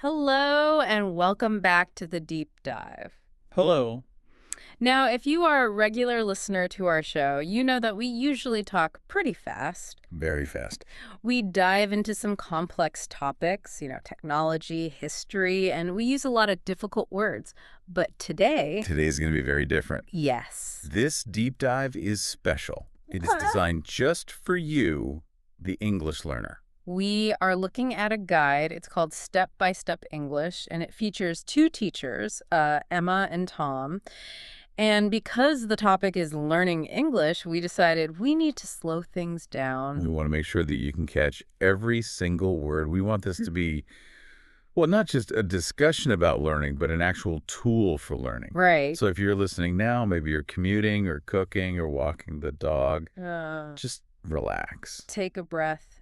Hello and welcome back to the deep dive. Hello. Now, if you are a regular listener to our show, you know that we usually talk pretty fast. Very fast. We dive into some complex topics, technology, history, and we use a lot of difficult words. But today, Today's going to be very different. yes. This deep dive is special. It is designed just for you, the English learner. We are looking at a guide. It's called Step by Step English, and it features two teachers, Emma and Tom. And because the topic is learning English, we decided we need to slow things down. We want to make sure that you can catch every single word. We want this to be, well, not just a discussion about learning, but an actual tool for learning. Right. So if you're listening now, maybe you're commuting or cooking or walking the dog, just relax. Take a breath.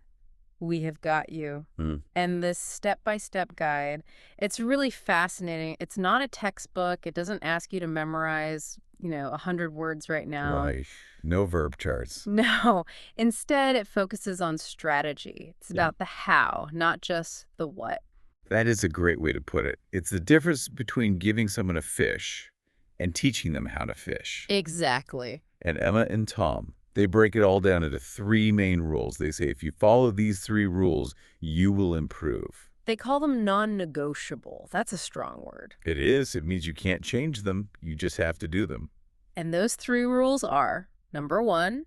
We have got you. And this step-by-step guide, it's really fascinating. It's not a textbook. It doesn't ask you to memorize, 100 words right now. Right. No verb charts. No. Instead, it focuses on strategy. It's about the how, not just the what. That is a great way to put it. It's the difference between giving someone a fish and teaching them how to fish. Exactly. And Emma and Tom, they break it all down into three main rules. They say if you follow these three rules, you will improve. They call them non-negotiable. That's a strong word. It is. It means you can't change them. You just have to do them. And those three rules are, number 1,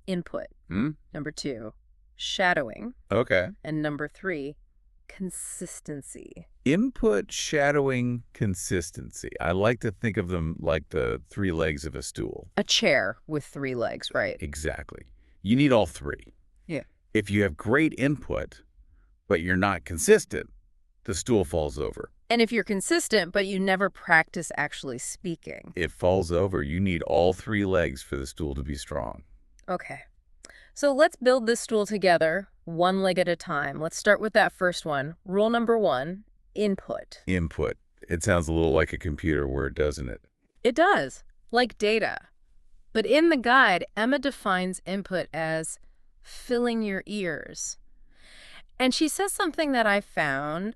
input. Hmm? Number 2, shadowing. Okay. And number 3, consistency. Input, shadowing, consistency. I like to think of them like the three legs of a stool. A chair with 3 legs, right? Exactly. You need all three. Yeah. If you have great input, but you're not consistent, the stool falls over. And if you're consistent, but you never practice actually speaking. It falls over. You need all three legs for the stool to be strong. Okay. So let's build this stool together, one leg at a time. Let's start with that first one. Rule number 1, input. Input. It sounds a little like a computer word, doesn't it? It does, like data. But in the guide, Emma defines input as filling your ears. And she says something that I found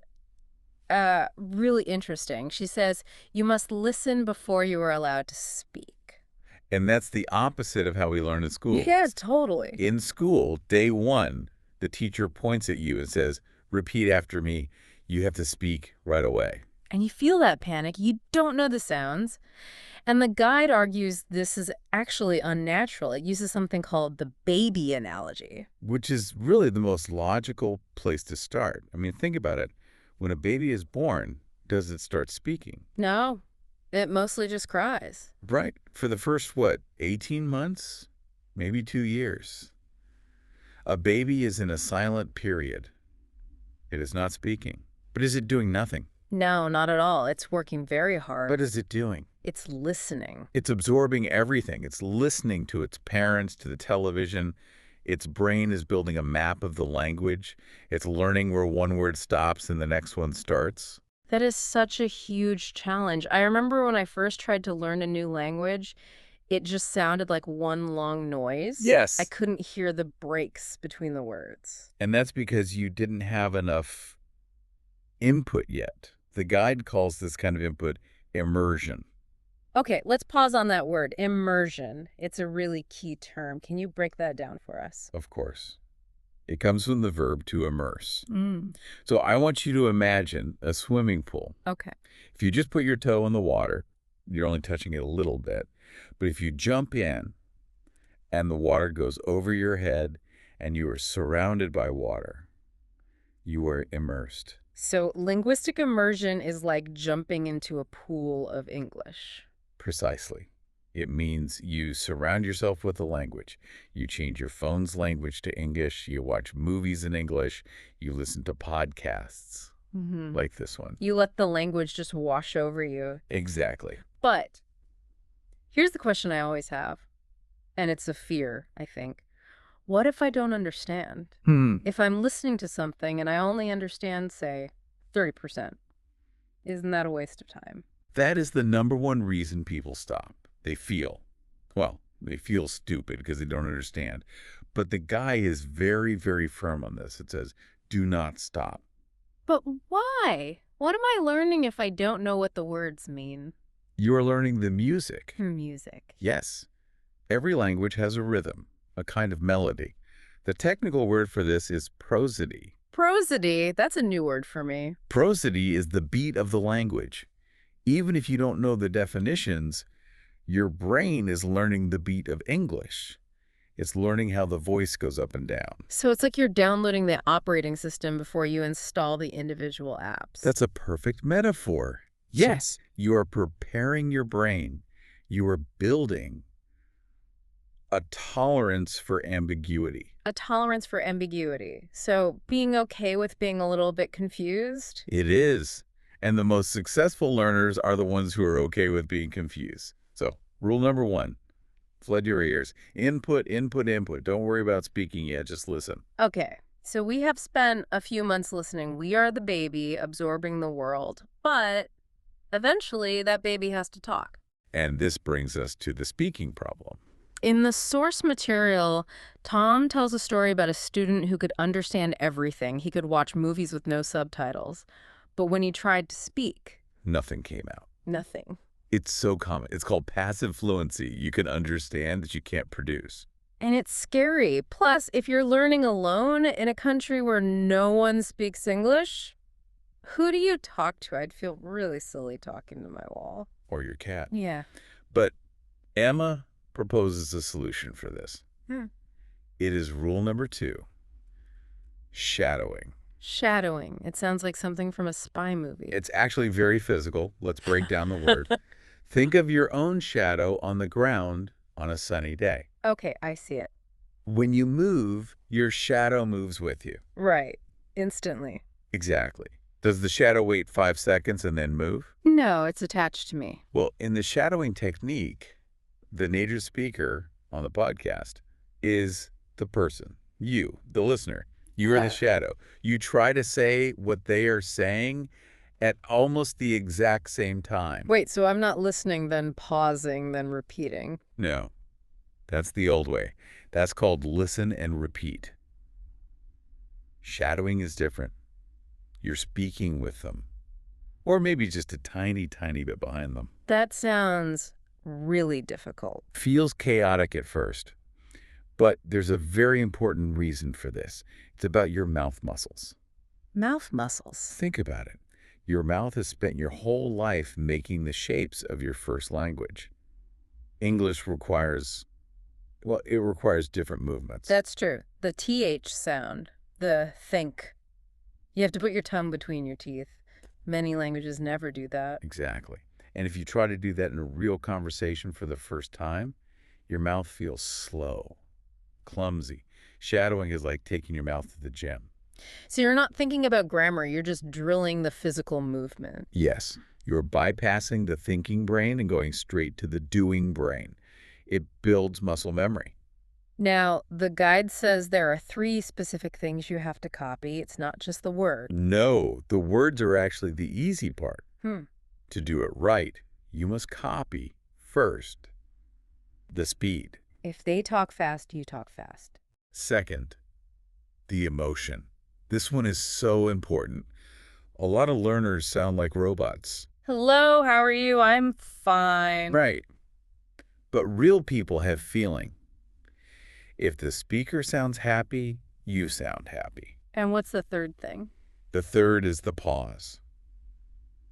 really interesting. She says, you must listen before you are allowed to speak. And that's the opposite of how we learn in school. Yeah, totally. In school, day 1, the teacher points at you and says, repeat after me. You have to speak right away. And you feel that panic. You don't know the sounds. And the guide argues this is actually unnatural. It uses something called the baby analogy. Which is really the most logical place to start. I mean, think about it. When a baby is born, does it start speaking? No, it mostly just cries. Right. For the first, 18 months? Maybe 2 years. A baby is in a silent period. It is not speaking. But is it doing nothing? No, not at all. It's working very hard. What is it doing? It's listening. It's absorbing everything. It's listening to its parents, to the television. Its brain is building a map of the language. It's learning where one word stops and the next one starts. That is such a huge challenge. I remember when I first tried to learn a new language, it just sounded like one long noise. Yes. I couldn't hear the breaks between the words. And that's because you didn't have enough input yet. The guide calls this kind of input immersion. Okay, let's pause on that word, immersion. It's a really key term. Can you break that down for us? Of course. It comes from the verb to immerse. So I want you to imagine a swimming pool. Okay. If you just put your toe in the water, you're only touching it a little bit. But if you jump in and the water goes over your head and you are surrounded by water, you are immersed. So linguistic immersion is like jumping into a pool of English. Precisely. It means you surround yourself with the language. You change your phone's language to English. You watch movies in English. You listen to podcasts like this one. You let the language just wash over you. Exactly. But here's the question I always have, and it's a fear, I think. What if I don't understand? If I'm listening to something and I only understand, say, 30%, isn't that a waste of time? That is the number one reason people stop. They feel stupid because they don't understand. But the guy is very, very firm on this. It says, do not stop. But why? What am I learning if I don't know what the words mean? You are learning the music. Music. Yes, every language has a rhythm, a kind of melody. The technical word for this is prosody. Prosody, that's a new word for me. Prosody is the beat of the language. Even if you don't know the definitions, your brain is learning the beat of English. It's learning how the voice goes up and down. So it's like you're downloading the operating system before you install the individual apps. That's a perfect metaphor. Yes, you are preparing your brain. You are building a tolerance for ambiguity. A tolerance for ambiguity. So being okay with being a little bit confused? It is. And the most successful learners are the ones who are okay with being confused. So, rule number 1, flood your ears. Input, input, input. Don't worry about speaking yet. Just listen. Okay, so we have spent a few months listening. We are the baby absorbing the world. But eventually that baby has to talk. And this brings us to the speaking problem. In the source material, Tom tells a story about a student who could understand everything. He could watch movies with no subtitles. But when he tried to speak, Nothing came out. nothing. It's so common. It's called passive fluency. You can understand that you can't produce. And it's scary. Plus, if you're learning alone in a country where no one speaks English, who do you talk to? I'd feel really silly talking to my wall. Or your cat. Yeah. But Emma proposes a solution for this. Hmm. It is rule number 2, shadowing. Shadowing. It sounds like something from a spy movie. It's actually very physical. Let's break down the word. Think of your own shadow on the ground on a sunny day. Okay, I see it. When you move, your shadow moves with you. Right. Instantly. Exactly. Does the shadow wait 5 seconds and then move? No, it's attached to me. Well, in the shadowing technique, the native speaker on the podcast is the person, you, the listener. You are the shadow. You try to say what they are saying at almost the exact same time. Wait, so I'm not listening, then pausing, then repeating. No, that's the old way. That's called listen and repeat. Shadowing is different. You're speaking with them, or maybe just a tiny, tiny bit behind them. That sounds really difficult. Feels chaotic at first, but there's a very important reason for this. It's about your mouth muscles. Mouth muscles. Think about it. Your mouth has spent your whole life making the shapes of your first language. English requires, well, it requires different movements. That's true. The TH sound, the think. You have to put your tongue between your teeth. Many languages never do that. Exactly. And if you try to do that in a real conversation for the first time, your mouth feels slow, clumsy. Shadowing is like taking your mouth to the gym. So you're not thinking about grammar, you're just drilling the physical movement. Yes, you're bypassing the thinking brain and going straight to the doing brain. It builds muscle memory. Now, the guide says there are 3 specific things you have to copy. It's not just the word. No, the words are actually the easy part. Hmm. To do it right, you must copy first the speed. If they talk fast, you talk fast. Second, the emotion. This one is so important. A lot of learners sound like robots. Hello, how are you? I'm fine. Right. But real people have feeling. If the speaker sounds happy, you sound happy. And what's the third thing? The third is the pause.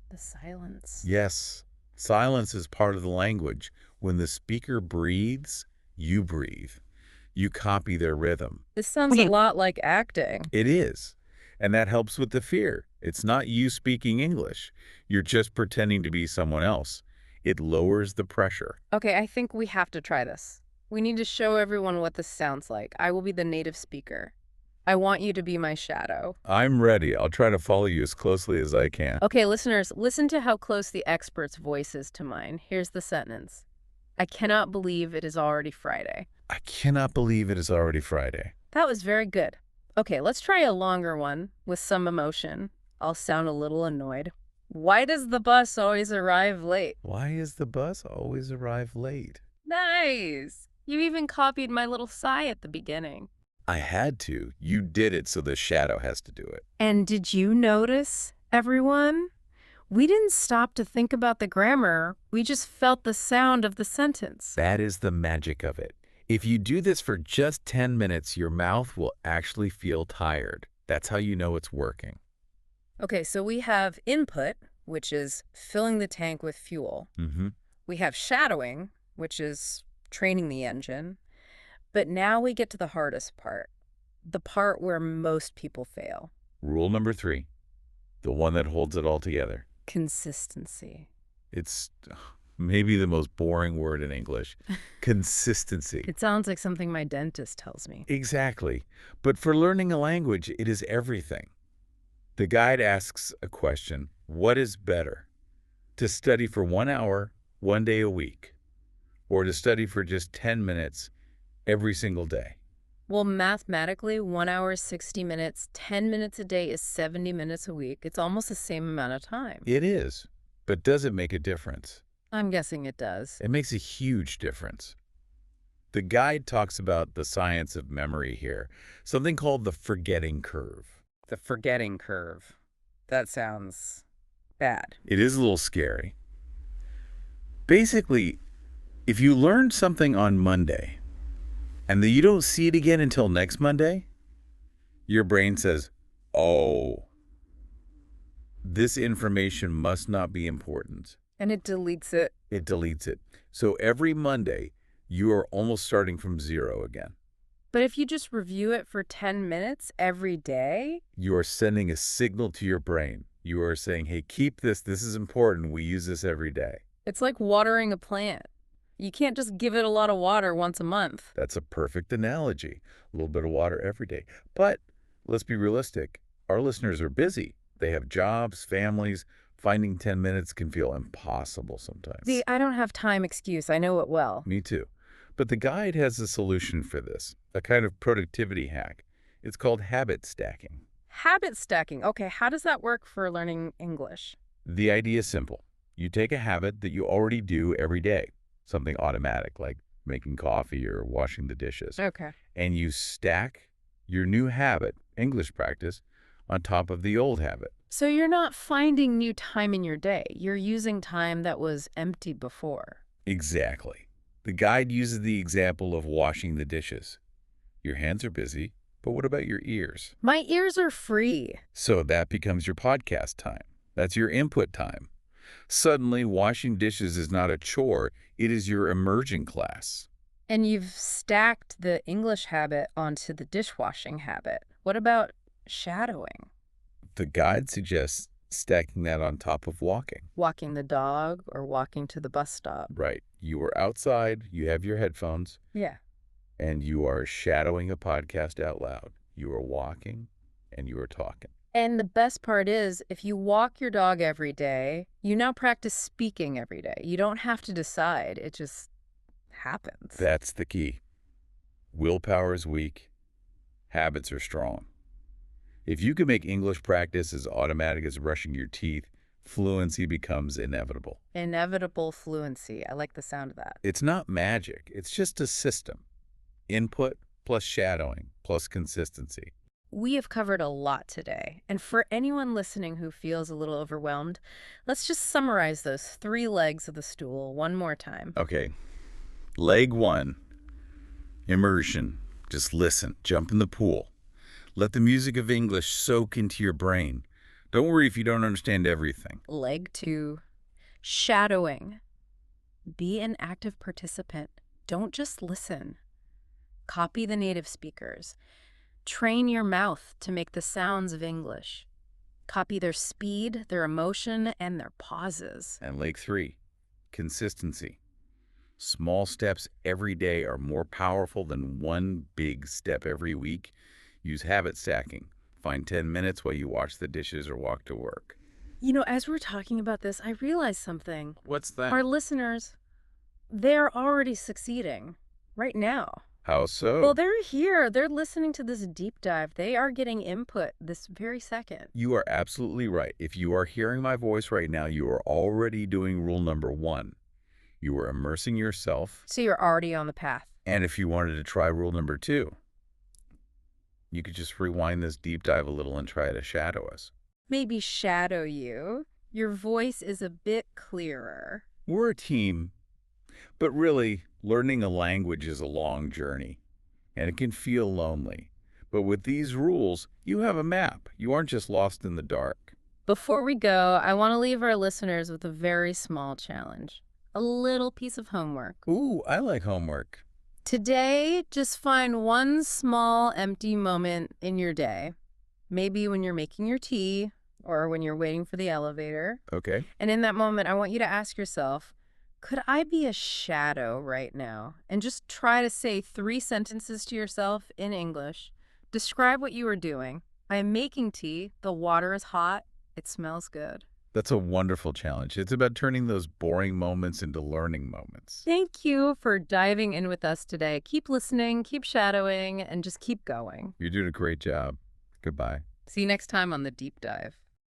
The silence. Yes, silence is part of the language. When the speaker breathes, you breathe. You copy their rhythm. This sounds a lot like acting. It is. And that helps with the fear. It's not you speaking English. You're just pretending to be someone else. It lowers the pressure. Okay, I think we have to try this. We need to show everyone what this sounds like. I will be the native speaker. I want you to be my shadow. I'm ready. I'll try to follow you as closely as I can. Okay, listeners, listen to how close the expert's voice is to mine. Here's the sentence. I cannot believe it is already Friday. I cannot believe it is already Friday. That was very good. Okay, let's try a longer one with some emotion. I'll sound a little annoyed. Why does the bus always arrive late? Why is the bus always arrive late? Nice. You even copied my little sigh at the beginning. I had to. You did it, so the shadow has to do it. And did you notice, everyone? We didn't stop to think about the grammar. We just felt the sound of the sentence. That is the magic of it. If you do this for just 10 minutes, your mouth will actually feel tired. That's how you know it's working. Okay, so we have input, which is filling the tank with fuel. Mm-hmm. We have shadowing, which is training the engine. But now we get to the hardest part, the part where most people fail. Rule number 3, the one that holds it all together. Consistency. It's maybe the most boring word in English. Consistency. It sounds like something my dentist tells me. Exactly. But for learning a language, it is everything. The guide asks a question: what is better? To study for 1 hour, 1 day a week, or to study for just 10 minutes every single day? Well, mathematically, 1 hour is 60 minutes, 10 minutes a day is 70 minutes a week. It's almost the same amount of time. It is. But does it make a difference? I'm guessing it does. It makes a huge difference. The guide talks about the science of memory here, something called the forgetting curve. The forgetting curve. That sounds bad. It is a little scary. Basically, if you learn something on Monday and then you don't see it again until next Monday, your brain says, oh, this information must not be important. And it deletes it. It deletes it. So every Monday, you are almost starting from zero again. But if you just review it for 10 minutes every day, You are sending a signal to your brain. You are saying, hey, keep this. This is important. We use this every day. it's like watering a plant. You can't just give it a lot of water once a month. That's a perfect analogy. A little bit of water every day. But let's be realistic. Our listeners are busy. They have jobs, families. Finding 10 minutes can feel impossible sometimes. The I don't have time excuse, I know it well. Me too. But the guide has a solution for this, a kind of productivity hack. It's called habit stacking. Habit stacking. Okay, how does that work for learning English? The idea is simple. You take a habit that you already do every day, something automatic like making coffee or washing the dishes, Okay. and you stack your new habit, English practice, on top of the old habit. So you're not finding new time in your day. You're using time that was empty before. Exactly. The guide uses the example of washing the dishes. Your hands are busy, but what about your ears? My ears are free. So that becomes your podcast time. That's your input time. Suddenly, washing dishes is not a chore, it is your immersion class. And you've stacked the English habit onto the dishwashing habit. What about shadowing? The guide suggests stacking that on top of walking. Walking the dog or walking to the bus stop. Right. You are outside, you have your headphones, Yeah. and you are shadowing a podcast out loud. You are walking and you are talking. And the best part is, if you walk your dog every day, you now practice speaking every day. You don't have to decide. It just happens. That's the key. Willpower is weak. Habits are strong. If you can make English practice as automatic as brushing your teeth, fluency becomes inevitable. Inevitable fluency. I like the sound of that. It's not magic. It's just a system. Input plus shadowing plus consistency. We have covered a lot today. And for anyone listening who feels a little overwhelmed, let's just summarize those 3 legs of the stool one more time. Okay. Leg 1, immersion. Just listen. Jump in the pool. Let the music of English soak into your brain. Don't worry if you don't understand everything. Leg 2, shadowing. Be an active participant. Don't just listen. Copy the native speakers. Train your mouth to make the sounds of English. Copy their speed, their emotion, and their pauses. And leg 3, consistency. Small steps every day are more powerful than one big step every week. Use habit stacking. Find 10 minutes while you wash the dishes or walk to work. You know, as we're talking about this, I realized something. What's that? Our listeners, they're already succeeding right now. How so? Well, they're here. They're listening to this deep dive. They are getting input this very second. You are absolutely right. If you are hearing my voice right now, you are already doing rule number 1. You are immersing yourself. So you're already on the path. And if you wanted to try rule number 2, you could just rewind this deep dive a little and try to shadow us. Maybe shadow you. Your voice is a bit clearer. We're a team, but really, learning a language is a long journey, and it can feel lonely. But with these rules, you have a map. You aren't just lost in the dark. Before we go, I want to leave our listeners with a very small challenge, a little piece of homework. Ooh, I like homework. Today, just find one small empty moment in your day. Maybe when you're making your tea or when you're waiting for the elevator. Okay. And in that moment, I want you to ask yourself, could I be a shadow right now? And just try to say 3 sentences to yourself in English. Describe what you are doing. I am making tea. The water is hot. It smells good. That's a wonderful challenge. It's about turning those boring moments into learning moments. Thank you for diving in with us today. Keep listening, keep shadowing, and just keep going. You're doing a great job. Goodbye. See you next time on The Deep Dive.